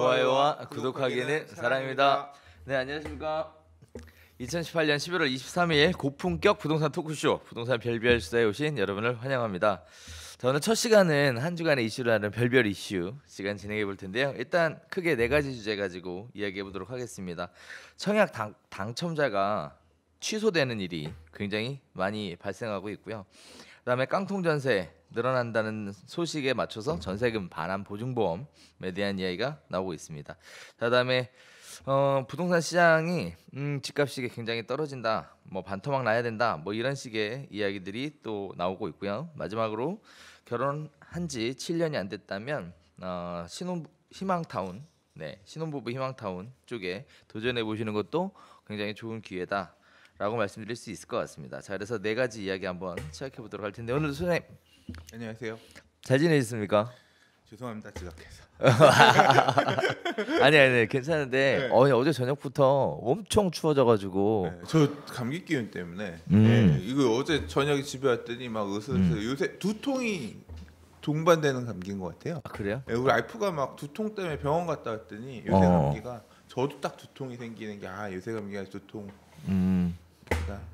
좋아요와 구독하기는 사랑입니다. 네, 안녕하십니까. 2018년 11월 23일 고품격 부동산 토크쇼 부동산 별별 수다에 오신 여러분을 환영합니다. 자, 오늘 첫 시간은 한 주간의 이슈를 하는 별별 이슈 시간 진행해 볼 텐데요. 일단 크게 네 가지 주제 가지고 이야기해 보도록 하겠습니다. 청약 당첨자가 취소되는 일이 굉장히 많이 발생하고 있고요. 그다음에 깡통 전세 늘어난다는 소식에 맞춰서 전세금 반환 보증보험에 대한 이야기가 나오고 있습니다. 자, 그다음에 부동산 시장이 집값이 굉장히 떨어진다, 뭐 반토막 나야 된다, 뭐 이런 식의 이야기들이 또 나오고 있고요. 마지막으로 결혼한 지 7년이 안 됐다면 희망타운, 신혼부부 희망타운 쪽에 도전해 보시는 것도 굉장히 좋은 기회다라고 말씀드릴 수 있을 것 같습니다. 자, 그래서 네 가지 이야기 한번 시작해 보도록 할 텐데, 오늘 선생님 안녕하세요. 잘 지내셨습니까? 죄송합니다, 지각해서. 아니 괜찮은데 네. 어제 저녁부터 엄청 추워져가지고 네, 저 감기 기운 때문에 네, 이거 어제 저녁에 집에 왔더니 막 으스스 요새 두통이 동반되는 감기인 것 같아요. 아, 그래요? 네, 우리 와이프가 막 두통 때문에 병원 갔다 왔더니 요새 감기가 저도 딱 두통이 생기는 게 요새 감기가 두통.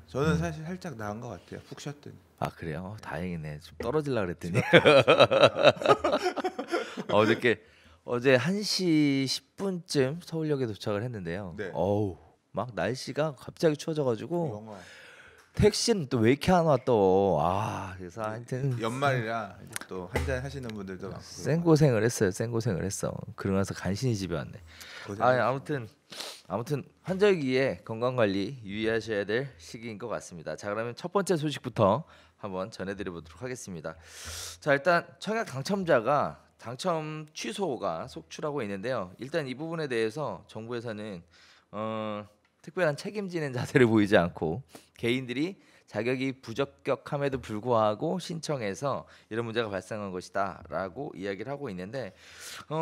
저는 사실 살짝 나은 것 같아요. 푹 쉬었더니. 아, 그래요? 다행이네. 좀 떨어질라 그랬더니 어제 1시 10분쯤 서울역에 도착을 했는데요. 네. 어우, 막 날씨가 갑자기 추워져가지고 영화. 택시는 또 왜 이렇게 안 와 또. 그래서 하여튼 연말이라 이제 또 한잔 하시는 분들도 많고. 생고생을 했어. 그러면서 간신히 집에 왔네. 아무튼 환절기에 건강 관리 유의하셔야 될 시기인 것 같습니다. 자, 그러면 첫 번째 소식부터 한번 전해드려보도록 하겠습니다. 자, 일단 청약 당첨자가 당첨 취소가 속출하고 있는데요. 일단 이 부분에 대해서 정부에서는 특별한 책임지는 자세를 보이지 않고 개인들이 자격이 부적격함에도 불구하고 신청해서 이런 문제가 발생한 것이다라고 이야기를 하고 있는데,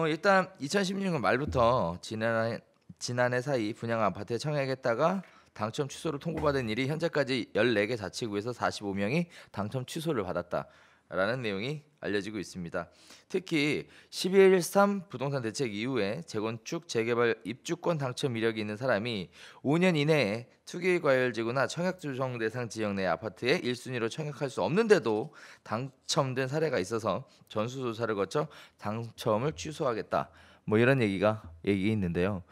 일단 2016년 말부터 지난해 사이 분양 아파트에 청약했다가 당첨 취소를 통보받은 일이 현재까지 14개 자치구에서 45명이 당첨 취소를 받았다라는 내용이 알려지고 있습니다. 특히 12.13 부동산 대책 이후에 재건축, 재개발, 입주권 당첨 이력이 있는 사람이 5년 이내에 투기과열지구나 청약조정 대상 지역 내 아파트에 1순위로 청약할 수 없는데도 당첨된 사례가 있어서 전수조사를 거쳐 당첨을 취소하겠다, 뭐 이런 얘기가 있는데요.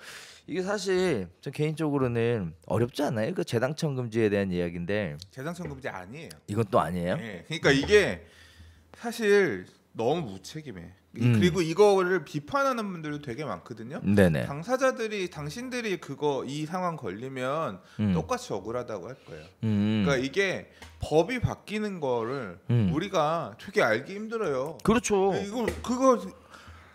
이게 사실 저 개인적으로는 어렵지 않아요? 그 재당첨 금지에 대한 이야기인데. 재당첨 금지 아니에요. 이건 또 아니에요? 네, 그러니까 이게 사실 너무 무책임해. 그리고 이거를 비판하는 분들도 되게 많거든요. 네네. 당사자들이 당신들이 이 상황 걸리면 똑같이 억울하다고 할 거예요. 그러니까 이게 법이 바뀌는 거를 우리가 되게 알기 힘들어요. 그렇죠. 그거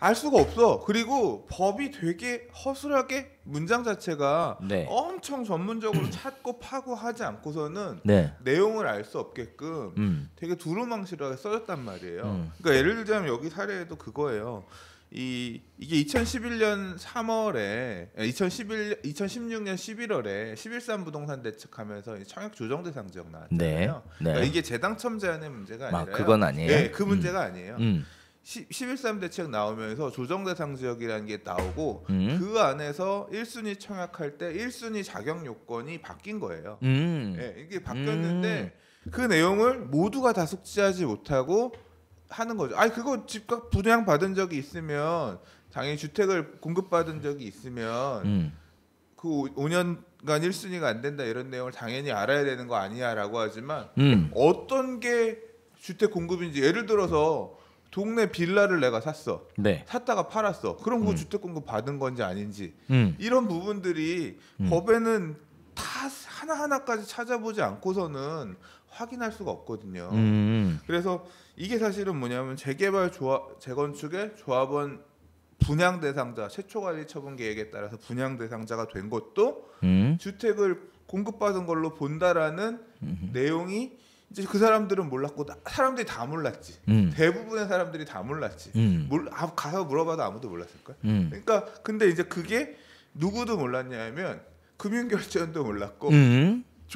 알 수가 없어. 그리고 법이 되게 허술하게 문장 자체가 엄청 전문적으로 찾고 파고 하지 않고서는 내용을 알 수 없게끔 되게 두루뭉실하게 써졌단 말이에요. 그러니까 예를 들자면 여기 사례도 그거예요. 이게 2011년 3월에 2016년 11월에 11.3 부동산 대책하면서 청약 조정 대상 지역 나왔잖아요. 그러니까 이게 재당첨 제한의 문제가 아니라 그건 아니에요. 네, 그 문제가 아니에요. 11.3 대책 나오면서 조정 대상 지역이라는 게 나오고 그 안에서 1순위 청약할 때 1순위 자격 요건이 바뀐 거예요. 이게 바뀌었는데 그 내용을 모두가 다 숙지하지 못하고 하는 거죠. 그거 집값 분양 받은 적이 있으면, 당연히 주택을 공급받은 적이 있으면 그 5년간 1순위가 안 된다 이런 내용을 당연히 알아야 되는 거 아니야라고 하지만 어떤 게 주택 공급인지, 예를 들어서 동네 빌라를 내가 샀어. 샀다가 팔았어. 그럼 그 주택 공급 받은 건지 아닌지 이런 부분들이 법에는 다 하나하나까지 찾아보지 않고서는 확인할 수가 없거든요. 그래서 이게 사실은 뭐냐면 재건축의 조합원 분양 대상자, 최초 관리 처분 계획에 따라서 분양 대상자가 된 것도 주택을 공급받은 걸로 본다라는 내용이 이제 그 사람들은 몰랐고 사람들이 다 몰랐지. 대부분의 사람들이 다 몰랐지. 가서 물어봐도 아무도 몰랐을 거야. 그러니까 근데 이제 그게 누구도 몰랐냐면 금융결제원도 몰랐고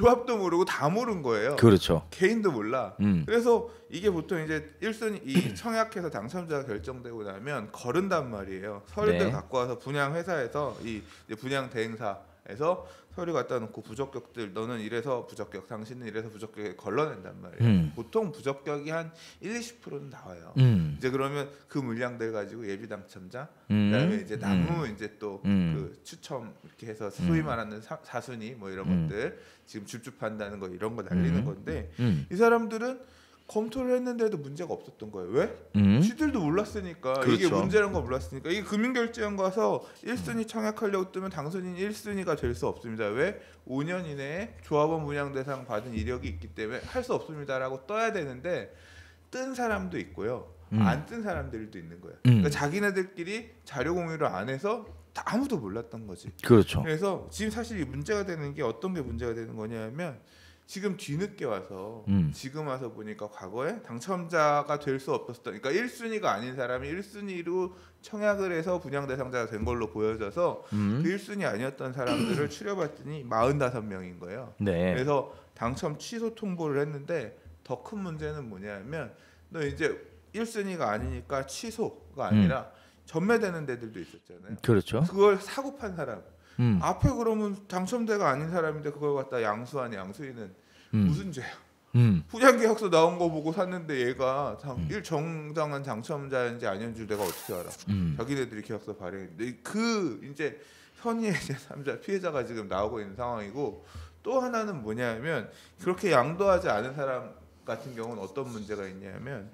조합도 모르고 다 모르는 거예요. 그렇죠. 개인도 몰라. 그래서 이게 보통 이제 1순위 이 청약해서 당첨자가 결정되고 나면 거른단 말이에요. 서류들 네. 갖고 와서 분양 회사에서 이 이제 분양 대행사에서 서류 갖다 놓고 부적격들 너는 이래서 부적격, 당신은 이래서 부적격에 걸러낸단 말이에요. 보통 부적격이 한 1-20%는 나와요. 이제 그러면 그 물량들 가지고 예비 당첨자, 그다음에 이제 남은 이제 또 그 추첨 이렇게 해서 소위 말하는 사순위 뭐 이런 것들 지금 줍줍한다는 거 이런 거 날리는 건데 이 사람들은 검토를 했는데도 문제가 없었던 거예요. 왜? 지들도 몰랐으니까. 그렇죠. 이게 문제라는 걸 몰랐으니까. 이게 금융결제원 가서 1순위 청약하려고 뜨면 당선인 1순위가 될 수 없습니다. 왜? 5년 이내에 조합원 분양 대상 받은 이력이 있기 때문에 할 수 없습니다라고 떠야 되는데 뜬 사람도 있고요. 안 뜬 사람들도 있는 거예요. 그러니까 자기네들끼리 자료 공유를 안 해서 아무도 몰랐던 거지. 그렇죠. 그래서 지금 사실 이 문제가 되는 게 어떤 게 문제가 되는 거냐면 지금 뒤늦게 와서 지금 와서 보니까 과거에 당첨자가 될 수 없었던, 그러니까 1순위가 아닌 사람이 1순위로 청약을 해서 분양 대상자가 된 걸로 보여져서 그 1순위 아니었던 사람들을 추려봤더니 45명인 거예요. 네. 그래서 당첨 취소 통보를 했는데 더 큰 문제는 뭐냐면 너 이제 1순위가 아니니까 취소가 아니라 전매되는 데들도 있었잖아요. 그렇죠. 그걸 사고 판 사람. 앞에 그러면 당첨자가 아닌 사람인데 그걸 갖다 양수하는 양수인은 무슨 죄야? 분양계약서 나온 거 보고 샀는데 얘가 정당한 당첨자인지 아닌지 내가 어떻게 알아? 자기네들이 계약서 발행했는데 그 이제 선의의 제3자 피해자가 지금 나오고 있는 상황이고 또 하나는 뭐냐면 그렇게 양도하지 않은 사람 같은 경우는 어떤 문제가 있냐면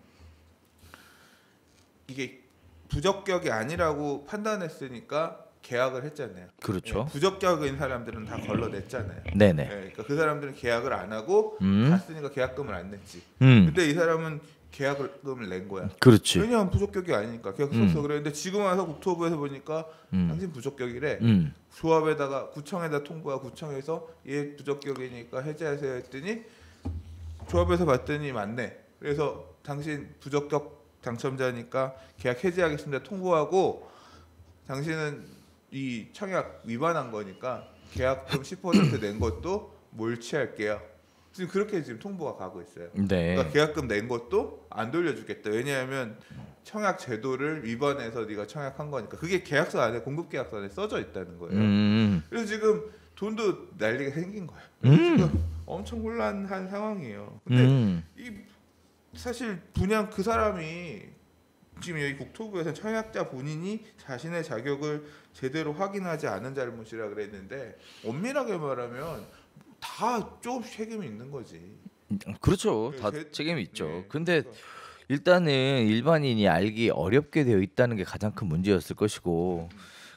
이게 부적격이 아니라고 판단했으니까 계약을 했잖아요. 그렇죠. 예, 부적격인 사람들은 다 걸러냈잖아요. 네네. 예, 그러니까 그 사람들은 계약을 안 하고 갔으니까 계약금을 안 냈지. 음. 근데 이 사람은 계약금을 낸 거야. 그렇지. 왜냐하면 부적격이 아니니까 계약 썼어. 그랬는데 지금 와서 국토부에서 보니까 당신 부적격이래. 조합에다가 구청에다 통보하고 구청에서 얘 부적격이니까 해제하세요 했더니 조합에서 봤더니 맞네. 그래서 당신 부적격 당첨자니까 계약 해제하겠습니다 통보하고 당신은 이 청약 위반한 거니까 계약금 10%낸 것도 몰취할게요. 지금 그렇게 지금 통보가 가고 있어요. 네. 그러니까 계약금 낸 것도 안 돌려주겠다. 왜냐하면 청약 제도를 위반해서 네가 청약한 거니까 그게 계약서 안에 공급계약서 안에 써져 있다는 거예요. 그래서 지금 돈도 난리가 생긴 거예요. 지금 엄청 혼란한 상황이에요. 근데 이 사실 분양 그 사람이 지금 여기 국토부에서 청약자 본인이 자신의 자격을 제대로 확인하지 않은 잘못이라 그랬는데 엄밀하게 말하면 다 조금씩 책임이 있는 거지. 그렇죠. 다 제- 책임이 있죠. 네. 근데 일단은 일반인이 알기 어렵게 되어 있다는 게 가장 큰 문제였을 것이고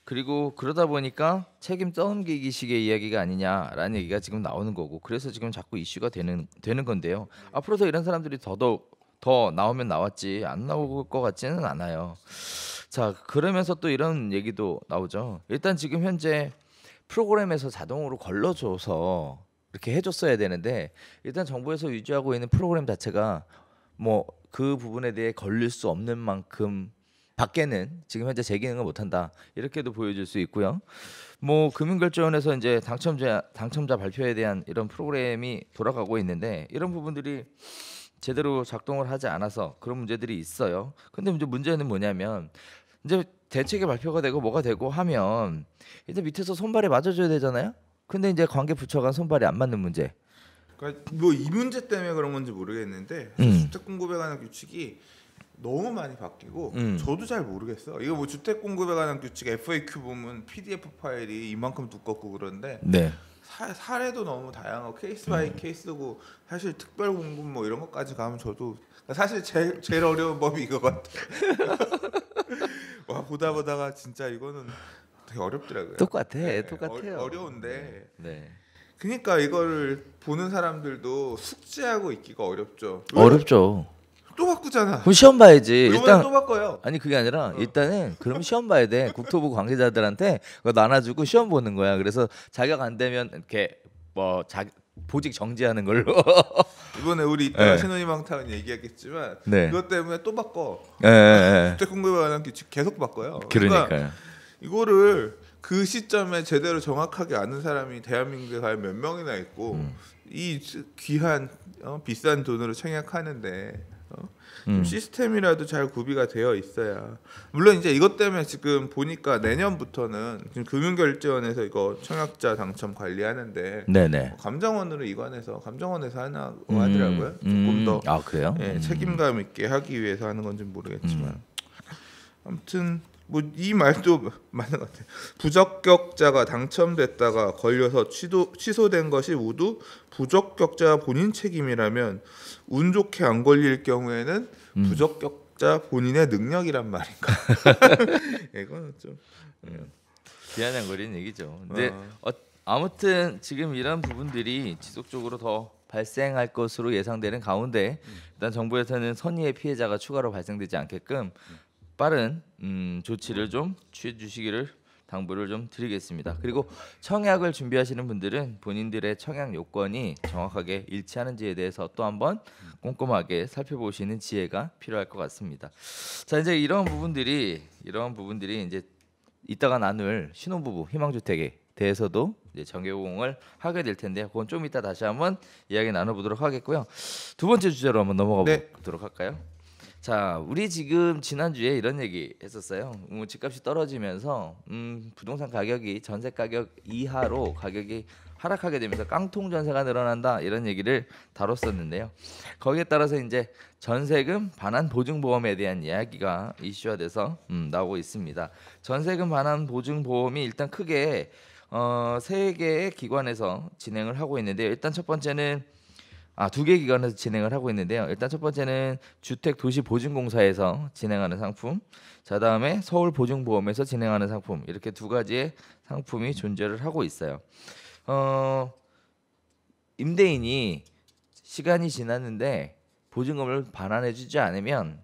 그리고 그러다 보니까 책임 떠넘기기식의 이야기가 아니냐라는 얘기가 지금 나오는 거고 그래서 지금 자꾸 이슈가 되는 건데요. 앞으로도 이런 사람들이 더 나오면 나왔지 안 나올 것 같지는 않아요. 자 그러면서 또 이런 얘기도 나오죠. 일단 지금 현재 프로그램에서 자동으로 걸러줘서 이렇게 해줬어야 되는데 일단 정부에서 유지하고 있는 프로그램 자체가 뭐 그 부분에 대해 걸릴 수 없는 만큼 밖에는 지금 현재 제 기능을 못한다 이렇게도 보여줄 수 있고요. 뭐 금융결제원에서 이제 당첨자 발표에 대한 이런 프로그램이 돌아가고 있는데 이런 부분들이 제대로 작동을 하지 않아서 그런 문제들이 있어요. 근데 이제 문제는 뭐냐면 이제 대책이 발표가 되고 뭐가 되고 하면 이제 밑에서 손발이 맞아줘야 되잖아요. 근데 이제 관계 부처가 손발이 안 맞는 문제. 그러니까 뭐 이 문제 때문에 그런 건지 모르겠는데 주택 공급에 관한 규칙이 너무 많이 바뀌고 저도 잘 모르겠어. 이거 뭐 주택 공급에 관한 규칙 FAQ 보면 PDF 파일이 이만큼 두껍고 그런데 네. 사례도 너무 다양하고 케이스 바이 케이스고 사실 특별 공급 뭐 이런 것까지 가면 저도 사실 제일 어려운 법이 이거 같아. 와 보다가 진짜 이거는 되게 어렵더라고요. 똑같아요. 어려운데. 네. 그러니까 이거를 보는 사람들도 숙지하고 있기가 어렵죠. 어렵죠. 또 바꾸잖아. 그럼 시험 봐야지. 일단 일단 또 바꿔요. 아니 그게 아니라 일단은 그럼 시험 봐야 돼. 국토부 관계자들한테 그거 나눠주고 시험 보는 거야. 그래서 자격 안 되면 이렇게 뭐 보직 정지하는 걸로. 이번에 우리 이따가 네. 신혼희망타운 얘기하겠지만 네. 그것 때문에 또 바꿔. 예. 주택 공급에 관한 규칙 계속 바꿔요. 그러니까요. 이거를 그 시점에 제대로 정확하게 아는 사람이 대한민국에 과연 몇 명이나 있고 이 귀한 비싼 돈으로 청약하는데 좀 시스템이라도 잘 구비가 되어 있어야. 물론 이제 이것 때문에 지금 보니까 내년부터는 지금 금융결제원에서 이거 청약자 당첨 관리하는데 네네. 감정원으로 이관해서 감정원에서 하나고 하더라고요. 조금 더 그래요? 책임감 있게 하기 위해서 하는 건지 모르겠지만 아무튼 뭐 이 말도 맞는 것 같아요. 부적격자가 당첨됐다가 걸려서 취소된 것이 모두 부적격자 본인 책임이라면 운 좋게 안 걸릴 경우에는 부적격자 본인의 능력이란 말인가? 이거는 좀 비아냥거리는 얘기죠. 근데 아무튼 지금 이런 부분들이 지속적으로 더 발생할 것으로 예상되는 가운데 일단 정부에서는 선의의 피해자가 추가로 발생되지 않게끔 빠른 조치를 좀 취해 주시기를 당부를 좀 드리겠습니다. 그리고 청약을 준비하시는 분들은 본인들의 청약 요건이 정확하게 일치하는지에 대해서 또 한번 꼼꼼하게 살펴보시는 지혜가 필요할 것 같습니다. 자, 이제 이런 부분들이 이제 이따가 나눌 신혼부부 희망주택에 대해서도 이제 정개공을 하게 될 텐데요. 그건 좀 이따 다시 한번 이야기 나눠보도록 하겠고요. 두 번째 주제로 한번 넘어가 보도록 할까요? 자, 우리 지금 지난주에 이런 얘기 했었어요. 집값이 떨어지면서 부동산 가격이 전세 가격 이하로 가격이 하락하게 되면서 깡통 전세가 늘어난다 이런 얘기를 다뤘었는데요. 거기에 따라서 이제 전세금 반환 보증보험에 대한 이야기가 이슈화돼서 나오고 있습니다. 전세금 반환 보증보험이 일단 크게 세 개의 기관에서 진행을 하고 있는데요. 일단 첫 번째는 두 개 기관에서 진행을 하고 있는데요. 일단 첫 번째는 주택도시보증공사에서 진행하는 상품, 자 다음에 서울보증보험에서 진행하는 상품, 이렇게 두 가지의 상품이 존재를 하고 있어요. 임대인이 시간이 지났는데 보증금을 반환해주지 않으면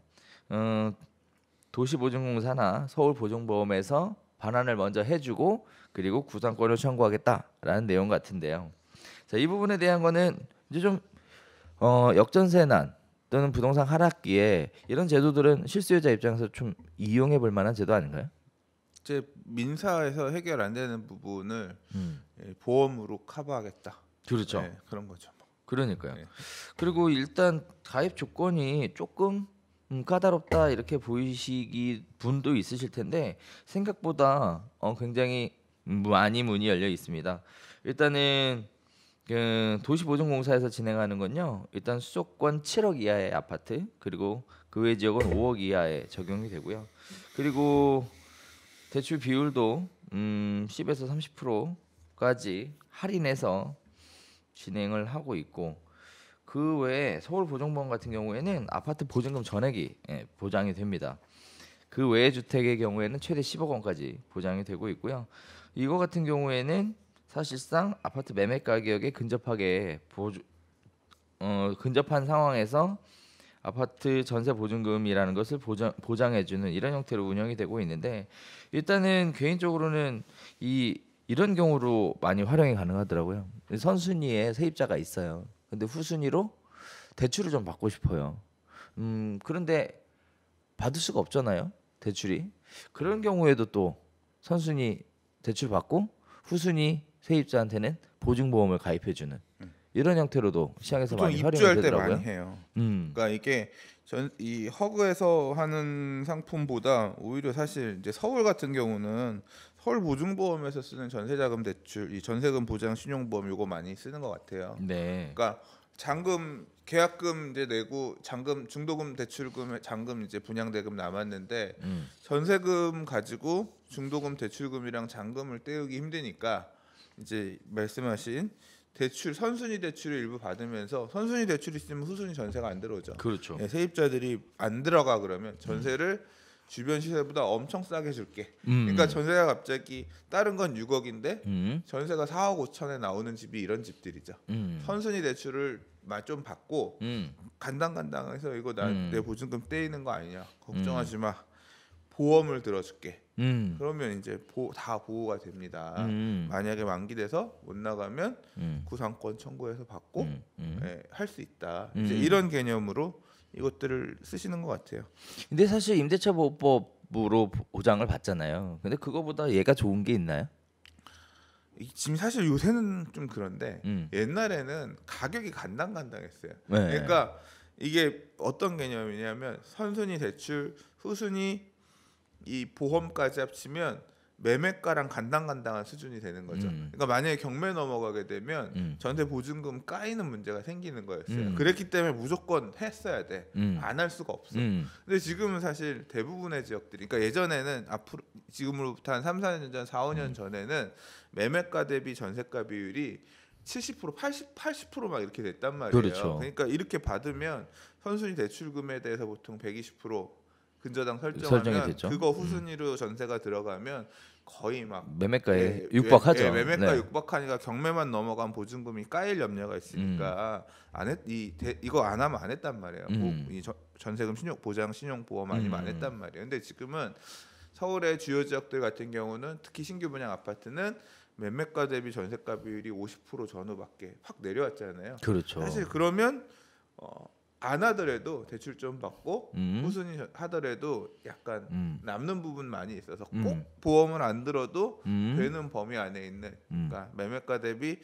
도시보증공사나 서울보증보험에서 반환을 먼저 해주고 그리고 구상권을 청구하겠다라는 내용 같은데요. 자, 이 부분에 대한 거는 이제 좀 역전세난 또는 부동산 하락기에 이런 제도들은 실수요자 입장에서 좀 이용해 볼 만한 제도 아닌가요? 이제 민사에서 해결 안 되는 부분을 보험으로 커버하겠다. 그렇죠. 네, 그런 거죠. 그러니까요. 네. 그리고 일단 가입 조건이 조금 까다롭다 이렇게 보이시기 분도 있으실 텐데 생각보다 굉장히 많이 문이 열려 있습니다. 일단은 그 도시보증공사에서 진행하는 건요. 일단 수도권 7억 이하의 아파트 그리고 그 외 지역은 5억 이하에 적용이 되고요. 그리고 대출 비율도 10에서 30%까지 할인해서 진행을 하고 있고 그 외에 서울보증보험 같은 경우에는 아파트 보증금 전액이 보장이 됩니다. 그 외의 주택의 경우에는 최대 10억 원까지 보장이 되고 있고요. 이거 같은 경우에는 사실상 아파트 매매 가격에 근접한 상황에서 아파트 전세 보증금이라는 것을 보장해주는 이런 형태로 운영이 되고 있는데 일단은 개인적으로는 이런 경우로 많이 활용이 가능하더라고요. 선순위에 세입자가 있어요. 근데 후순위로 대출을 좀 받고 싶어요. 그런데 받을 수가 없잖아요. 대출이. 그런 경우에도 또 선순위 대출 받고 후순위 세입자한테는 보증보험을 가입해주는 이런 형태로도 시장에서 보통 많이 활용이 입주할 때 되더라고요. 많이 해요. 그러니까 이게 이 허그에서 하는 상품보다 오히려 사실 이제 서울 같은 경우는 서울 보증보험에서 쓰는 전세자금 대출, 이 전세금 보장 신용보험 요거 많이 쓰는 것 같아요. 네. 그러니까 잔금 계약금 이제 내고 잔금 중도금 대출금 잔금 이제 분양대금 남았는데 전세금 가지고 중도금 대출금이랑 잔금을 떼우기 힘드니까 이제 말씀하신 대출 선순위 대출을 일부 받으면서 선순위 대출 있으면 후순위 전세가 안 들어오죠. 그렇죠. 네, 세입자들이 안 들어가 그러면 전세를 주변 시세보다 엄청 싸게 줄게. 그러니까 전세가 갑자기 다른 건 6억인데 전세가 4억 5천에 나오는 집이 이런 집들이죠. 선순위 대출을 좀 받고 간당간당해서 이거 내 보증금 떼이는 거 아니냐 걱정하지 마. 보험을 들어줄게. 그러면 이제 다 보호가 됩니다. 만약에 만기돼서 못 나가면 구상권 청구해서 받고 할 수 있다. 이제 이런 개념으로 이것들을 쓰시는 것 같아요. 근데 사실 임대차 보호법으로 보장을 받잖아요. 근데 그거보다 얘가 좋은 게 있나요? 지금 사실 요새는 좀 그런데 옛날에는 가격이 간당간당했어요. 네. 그러니까 이게 어떤 개념이냐면 선순위 대출, 후순위 이 보험까지 합치면 매매가랑 간당간당한 수준이 되는 거죠. 그러니까 만약에 경매 넘어가게 되면 전세 보증금 까이는 문제가 생기는 거였어요. 그랬기 때문에 무조건 했어야 돼. 안 할 수가 없어. 근데 지금은 사실 대부분의 지역들이, 그러니까 예전에는 앞으로 지금으로부터 한 3, 4년 전, 4, 5년 전에는 매매가 대비 전세가 비율이 70%, 80%막 이렇게 됐단 말이에요. 그렇죠. 그러니까 이렇게 받으면 선순위 대출금에 대해서 보통 120% 근저당 설정이 설정하면 됐죠. 그거 후순위로 전세가 들어가면 거의 막 매매가에 육박하죠. 매매가 네. 육박하니까 경매만 넘어간 보증금이 까일 염려가 있으니까 이거 안 하면 안 했단 말이에요. 전세금 신용 보장 신용 보험 아니면 안 했단 말이에요. 근데 지금은 서울의 주요 지역들 같은 경우는 특히 신규 분양 아파트는 매매가 대비 전세가 비율이 50% 전후밖에 확 내려왔잖아요. 그렇죠. 사실 그러면 안 하더라도 대출 좀 받고 후순위 하더라도 약간 남는 부분 많이 있어서 꼭 보험을 안 들어도 되는 범위 안에 있는, 그러니까 매매가 대비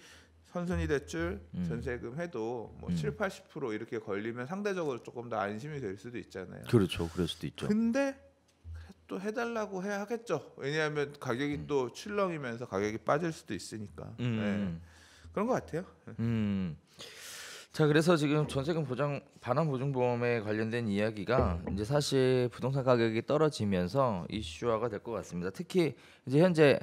선순위 대출 전세금 해도 뭐 7, 80% 이렇게 걸리면 상대적으로 조금 더 안심이 될 수도 있잖아요. 그렇죠. 그럴 수도 있죠. 근데 또 해달라고 해야 하겠죠. 왜냐하면 가격이 또 출렁이면서 가격이 빠질 수도 있으니까. 네. 그런 것 같아요. 자, 그래서 지금 전세금 보장 반환 보증보험에 관련된 이야기가 이제 사실 부동산 가격이 떨어지면서 이슈화가 될 것 같습니다. 특히 이제 현재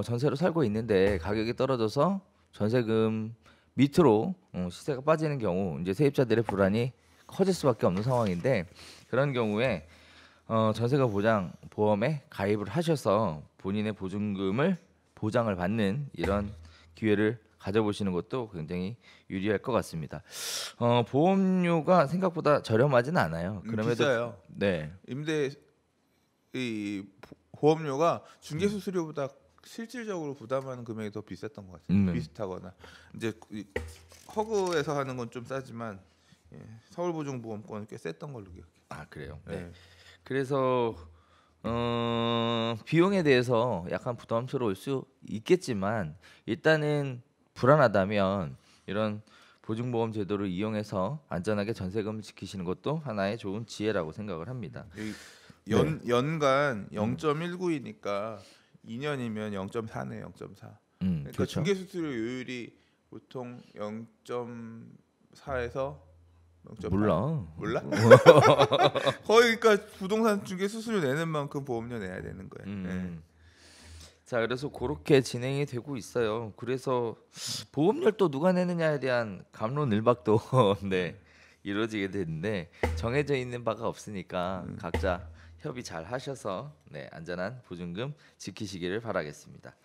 전세로 살고 있는데 가격이 떨어져서 전세금 밑으로 시세가 빠지는 경우 이제 세입자들의 불안이 커질 수밖에 없는 상황인데, 그런 경우에 전세금 보장 보험에 가입을 하셔서 본인의 보증금을 보장을 받는 이런 기회를 가져보시는 것도 굉장히 유리할 것 같습니다. 보험료가 생각보다 저렴하지는 않아요. 그럼에도 비싸요. 네. 임대 이 보험료가 중개 수수료보다 실질적으로 부담하는 금액이 더 비쌌던 것 같아요. 비슷하거나 이제 허그에서 하는 건 좀 싸지만 서울보증보험권은 꽤 셌던 걸로 기억해요. 아, 그래요. 네. 네. 그래서 비용에 대해서 약간 부담스러울 수 있겠지만 일단은 불안하다면 이런 보증보험 제도를 이용해서 안전하게 전세금을 지키시는 것도 하나의 좋은 지혜라고 생각을 합니다. 연간 0.19이니까 2년이면 0.4네, 0.4. 그러니까 그렇죠. 중개 수수료 요율이 보통 0.4에서 0.8. 몰라? 거의 그러니까 부동산 중개 수수료 내는 만큼 보험료 내야 되는 거예요. 네. 자, 그래서 그렇게 진행이 되고 있어요. 그래서 보험료를 또 누가 내느냐에 대한 갑론을박도 네, 이루어지게 되는데 정해져 있는 바가 없으니까 각자 협의 잘 하셔서 네, 안전한 보증금 지키시기를 바라겠습니다.